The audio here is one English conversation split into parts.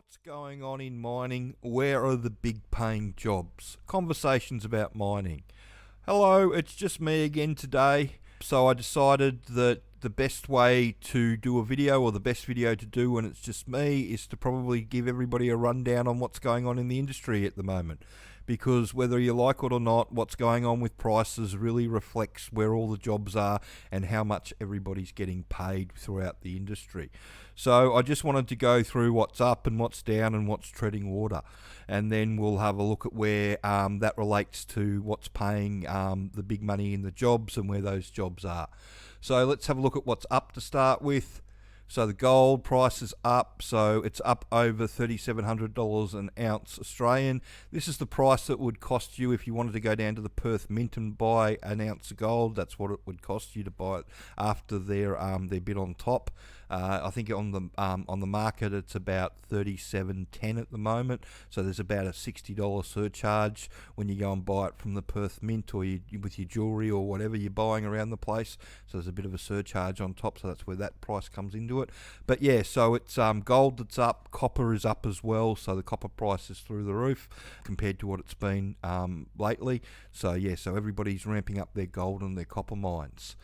What's going on in mining? Where are the big paying jobs? Conversations about mining. Hello, it's just me again today. So I decided that the best way to do a video, or the best video to do when it's just me, is to probably give everybody a rundown on what's going on in the industry at the moment. Because whether you like it or not, what's going on with prices really reflects where all the jobs are and how much everybody's getting paid throughout the industry. So I just wanted to go through what's up and what's down and what's treading water. And then we'll have a look at where that relates to what's paying the big money in the jobs and where those jobs are. So let's have a look at what's up to start with. So the gold price is up, so it's up over $3,700 an ounce Australian. This is the price that would cost you if you wanted to go down to the Perth Mint and buy an ounce of gold. That's what it would cost you to buy it after their bid on top. I think on the market it's about $37.10 at the moment. So there's about a $60 surcharge when you go and buy it from the Perth Mint, or with your jewellery or whatever you're buying around the place. So there's a bit of a surcharge on top. So that's where that price comes into it. But yeah, so it's gold that's up, copper is up as well. So the copper price is through the roof compared to what it's been lately. So yeah, so everybody's ramping up their gold and their copper mines.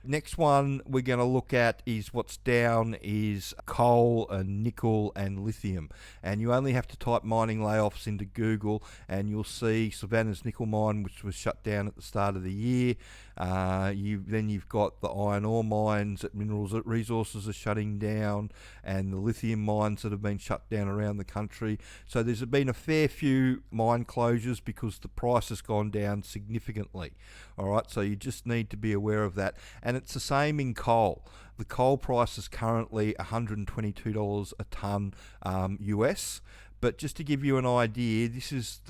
Next one we're going to look at is what's down is coal and nickel and lithium. And you only have to type mining layoffs into Google and you'll see Savannah's nickel mine, which was shut down at the start of the year. Then you've got the iron ore mines at Minerals Resources are shutting down, and the lithium mines that have been shut down around the country. So there's been a fair few mine closures because the price has gone down significantly. All right, so you just need to be aware of that. And it's the same in coal. The coal price is currently $122 a tonne US. But just to give you an idea, this is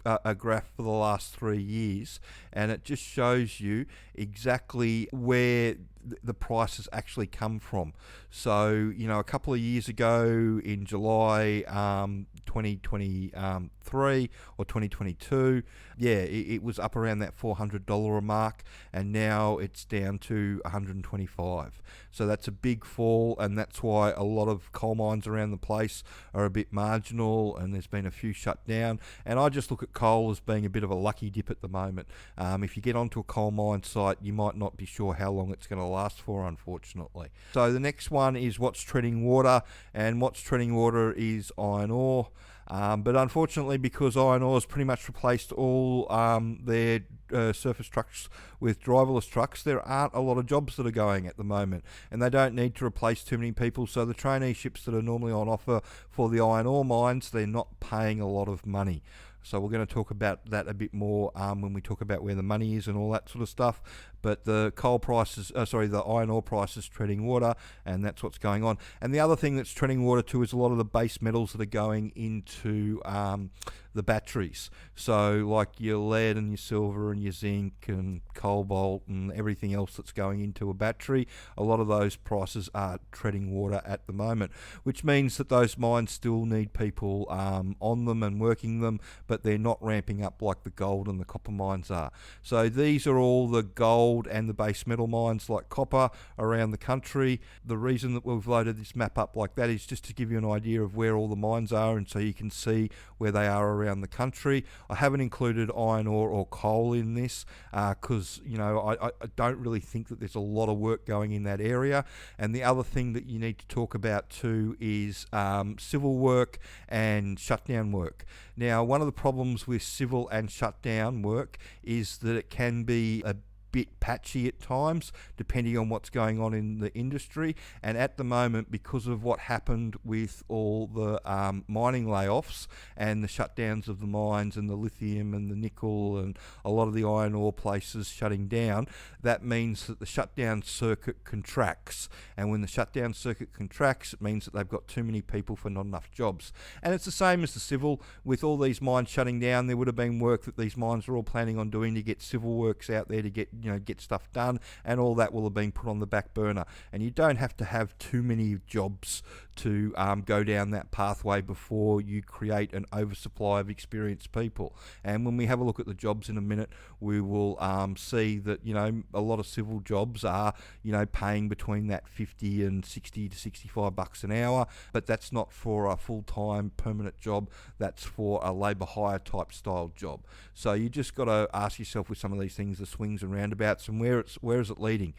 a graph for the last 3 years, and it just shows you exactly where the prices actually come from. So, a couple of years ago in July 2023 or 2022, it was up around that $400 mark, and now it's down to $125. So that's a big fall, and that's why a lot of coal mines around the place are a bit marginal, and there's been a few shut down. And I just look at coal as being a bit of a lucky dip at the moment. If you get onto a coal mine site, you might not be sure how long it's going to last for, unfortunately. So the next one is what's treading water, and what's treading water is iron ore. But unfortunately, because iron ore has pretty much replaced all their surface trucks with driverless trucks, there aren't a lot of jobs that are going at the moment, and they don't need to replace too many people. So the traineeships that are normally on offer for the iron ore mines, they're not paying a lot of money. So we're going to talk about that a bit more when we talk about where the money is and all that sort of stuff. But the the iron ore price is treading water, and that's what's going on. And the other thing that's treading water too is a lot of the base metals that are going into the batteries. So like your lead and your silver and your zinc and cobalt and everything else that's going into a battery, a lot of those prices are treading water at the moment, which means that those mines still need people on them and working them, but they're not ramping up like the gold and the copper mines are. So these are all the gold and the base metal mines like copper around the country. The reason that we've loaded this map up like that is just to give you an idea of where all the mines are, and so you can see where they are around the country. I haven't included iron ore or coal in this because I don't really think that there's a lot of work going in that area. And the other thing that you need to talk about too is civil work and shutdown work. Now, one of the problems with civil and shutdown work is that it can be a bit patchy at times depending on what's going on in the industry. And at the moment, because of what happened with all the mining layoffs and the shutdowns of the mines and the lithium and the nickel and a lot of the iron ore places shutting down, that means that the shutdown circuit contracts. And when the shutdown circuit contracts, it means that they've got too many people for not enough jobs. And it's the same as the civil. With all these mines shutting down, there would have been work that these mines were all planning on doing to get civil works out there to get get stuff done, and all that will have been put on the back burner. And you don't have to have too many jobs to go down that pathway before you create an oversupply of experienced people. And when we have a look at the jobs in a minute, we will see that a lot of civil jobs are paying between that 50 and 60 to 65 bucks an hour, but that's not for a full-time permanent job. That's for a labour hire type style job. So you just got to ask yourself with some of these things, the swings and roundabouts, and where is it leading.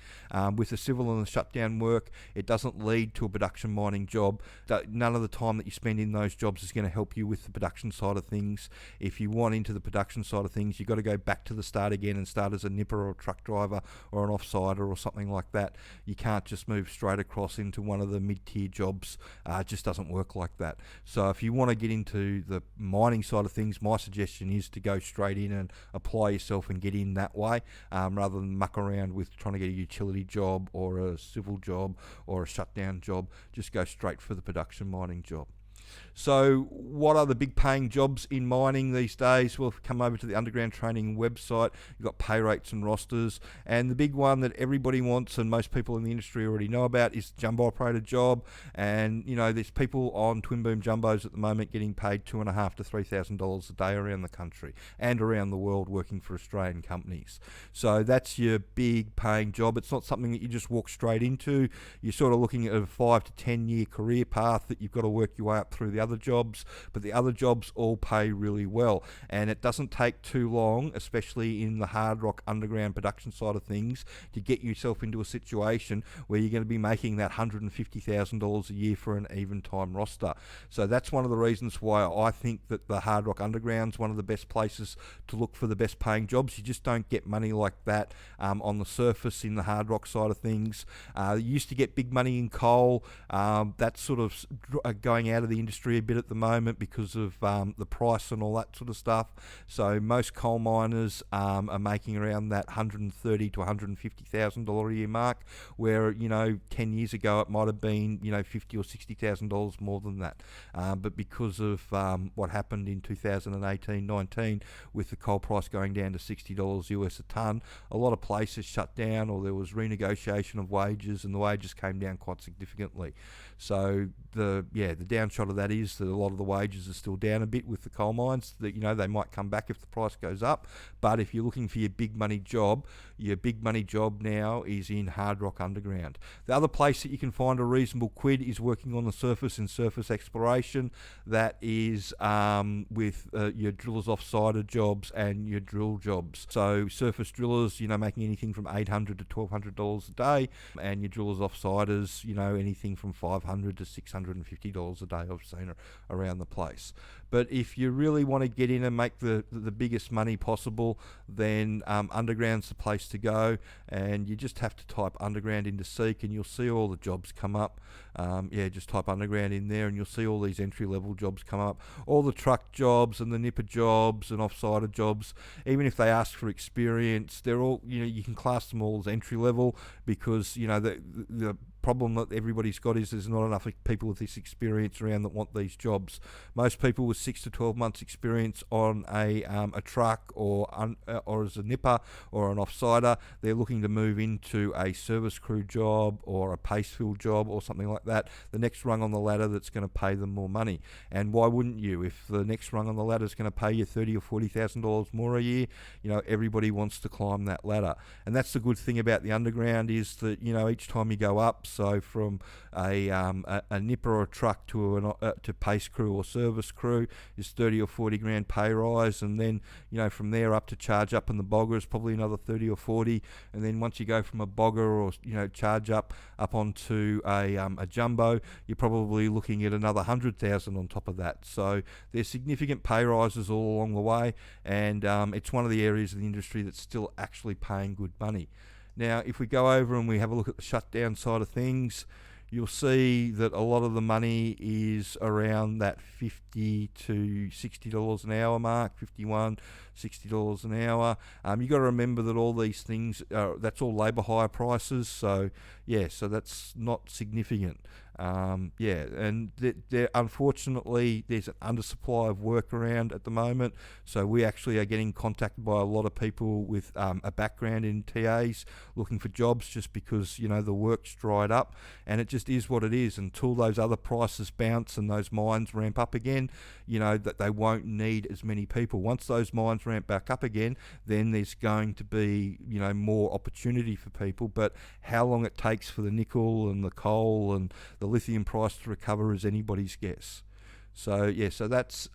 With the civil and the shutdown work, it doesn't lead to a production mining job. None of the time that you spend in those jobs is going to help you with the production side of things. If you want into the production side of things, you've got to go back to the start again and start as a nipper or a truck driver or an offsider or something like that. You can't just move straight across into one of the mid-tier jobs. It just doesn't work like that. So if you want to get into the mining side of things, my suggestion is to go straight in and apply yourself and get in that way, rather than muck around with trying to get a utility job or a civil job or a shutdown job. Just go straight for the production mining job. So what are the big paying jobs in mining these days? Well, if you come over to the Underground Training website, you've got pay rates and rosters, and the big one that everybody wants and most people in the industry already know about is the jumbo operator job. And there's people on twin boom jumbos at the moment getting paid $2,500 to $3,000 a day around the country and around the world working for Australian companies. So that's your big paying job. It's not something that you just walk straight into. You're sort of looking at a 5 to 10 year career path that you've got to work your way up through the other jobs, but the other jobs all pay really well, and it doesn't take too long, especially in the hard rock underground production side of things, to get yourself into a situation where you're going to be making that $150,000 a year for an even time roster. So that's one of the reasons why I think that the hard rock underground's one of the best places to look for the best paying jobs. You just don't get money like that on the surface in the hard rock side of things. You used to get big money in coal. That's sort of going out of the industry a bit at the moment because of the price and all that sort of stuff. So most coal miners are making around that $130,000 to $150,000 a year mark, where 10 years ago it might have been $50,000 or $60,000 more than that. But because of what happened in 2018-19 with the coal price going down to $60 US a tonne, a lot of places shut down, or there was renegotiation of wages, and the wages came down quite significantly. So the downshot of that is that a lot of the wages are still down a bit with the coal mines. That they might come back if the price goes up, but if you're looking for your big money job now is in hard rock underground. The other place that you can find a reasonable quid is working on the surface in surface exploration. That is with your drillers offsider jobs and your drill jobs. So surface drillers, making anything from $800 to $1,200 a day, and your drillers offsiders, anything from $500 to $650 a day. I've seen around the place. But if you really want to get in and make the biggest money possible, then underground's the place to go, and you just have to type underground into Seek and you'll see all the jobs come up. Just type underground in there and you'll see all these entry-level jobs come up. All the truck jobs and the nipper jobs and offsider jobs, even if they ask for experience, they're all, you can class them all as entry-level, because, the problem that everybody's got is there's not enough people with this experience around that want these jobs. Most people with 6 to 12 months experience on a truck or as a nipper or an offsider, they're looking to move into a service crew job or a paste fill job or something like that, the next rung on the ladder that's going to pay them more money. And why wouldn't you? If the next rung on the ladder is going to pay you $30,000 or $40,000 more a year, everybody wants to climb that ladder. And that's the good thing about the underground, is that each time you go up, so from a nipper or a truck to paste crew or service crew is 30 or 40 grand pay rise, and then from there up to charge up in the bogger is probably another 30 or 40, and then once you go from a bogger or charge up onto a jumbo, you're probably looking at another 100,000 on top of that. So there's significant pay rises all along the way, and it's one of the areas of the industry that's still actually paying good money. Now, if we go over and we have a look at the shutdown side of things, you'll see that a lot of the money is around that $50 to $60 an hour mark, $51, $60 an hour. You've got to remember that all these things, that's all labour hire prices, so that's not significant. Yeah, and unfortunately there's an undersupply of work around at the moment, so we actually are getting contacted by a lot of people with a background in TAs looking for jobs, just because the work's dried up, and it just is what it is. Until those other prices bounce and those mines ramp up again, that they won't need as many people. Once those mines ramp back up again, then there's going to be more opportunity for people, but how long it takes for the nickel and the coal and the lithium price to recover is anybody's guess. So yeah, so that's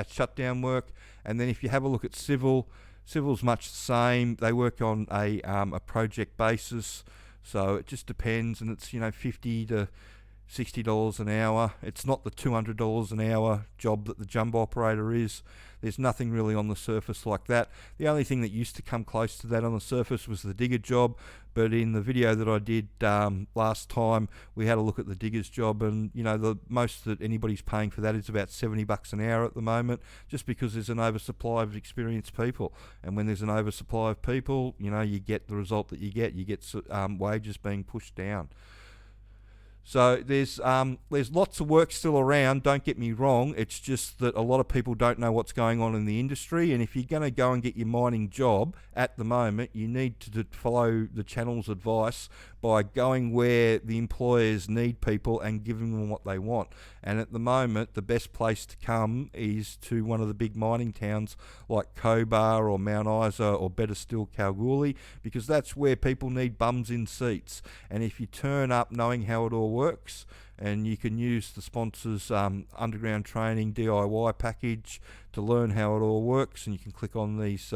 shutdown work. And then if you have a look at civil's much the same. They work on a project basis, so it just depends, and it's $50 to $60 an hour. It's not the $200 an hour job that the jumbo operator is. There's nothing really on the surface like that. The only thing that used to come close to that on the surface was the digger job, but in the video that I did last time, we had a look at the digger's job, and the most that anybody's paying for that is about $70 an hour at the moment, just because there's an oversupply of experienced people. And when there's an oversupply of people, you get the result that you get. You get wages being pushed down. So there's lots of work still around, don't get me wrong. It's just that a lot of people don't know what's going on in the industry, and if you're going to go and get your mining job at the moment, you need to follow the channel's advice by going where the employers need people and giving them what they want. And at the moment, the best place to come is to one of the big mining towns like Cobar or Mount Isa, or better still, Kalgoorlie, because that's where people need bums in seats. And if you turn up knowing how it all works, and you can use the sponsor's underground training DIY package to learn how it all works, and you can click on these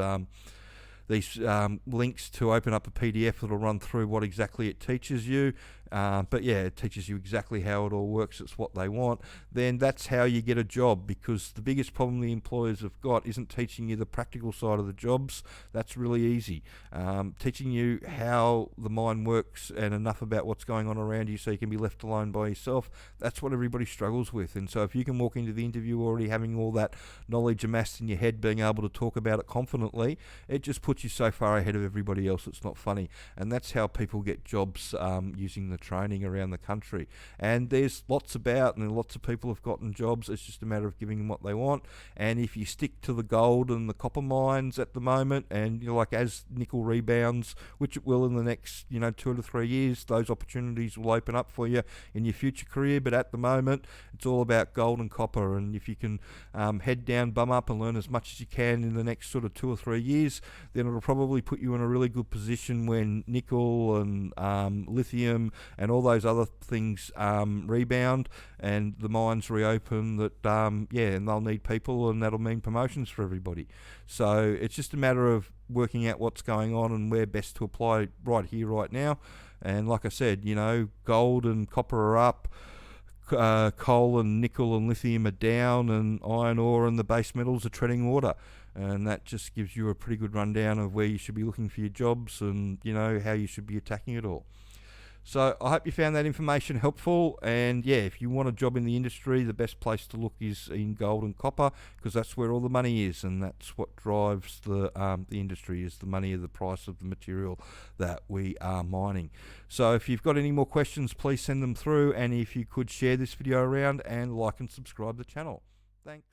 links to open up a PDF that'll run through what exactly it teaches you. But yeah, it teaches you exactly how it all works. It's what they want. Then that's how you get a job, because the biggest problem the employers have got isn't teaching you the practical side of the jobs. That's really easy. Teaching you how the mine works and enough about what's going on around you so you can be left alone by yourself, that's what everybody struggles with. And so if you can walk into the interview already having all that knowledge amassed in your head, being able to talk about it confidently, it just puts you so far ahead of everybody else, it's not funny. And that's how people get jobs using the training around the country. And there's lots about, and lots of people have gotten jobs. It's just a matter of giving them what they want. And if you stick to the gold and the copper mines at the moment, and as nickel rebounds, which it will in the next 2 to 3 years, those opportunities will open up for you in your future career. But at the moment, it's all about gold and copper. And if you can head down, bum up, and learn as much as you can in the next sort of 2 or 3 years, then it'll probably put you in a really good position when nickel and lithium and all those other things rebound and the mines reopen, that and they'll need people, and that'll mean promotions for everybody. So it's just a matter of working out what's going on and where best to apply right here, right now. And like I said, gold and copper are up, coal and nickel and lithium are down, and iron ore and the base metals are treading water. And that just gives you a pretty good rundown of where you should be looking for your jobs, and how you should be attacking it all. So I hope you found that information helpful. And yeah, if you want a job in the industry, the best place to look is in gold and copper, because that's where all the money is, and that's what drives the industry, is the money of the price of the material that we are mining. So if you've got any more questions, please send them through, and if you could share this video around and like and subscribe the channel. Thanks.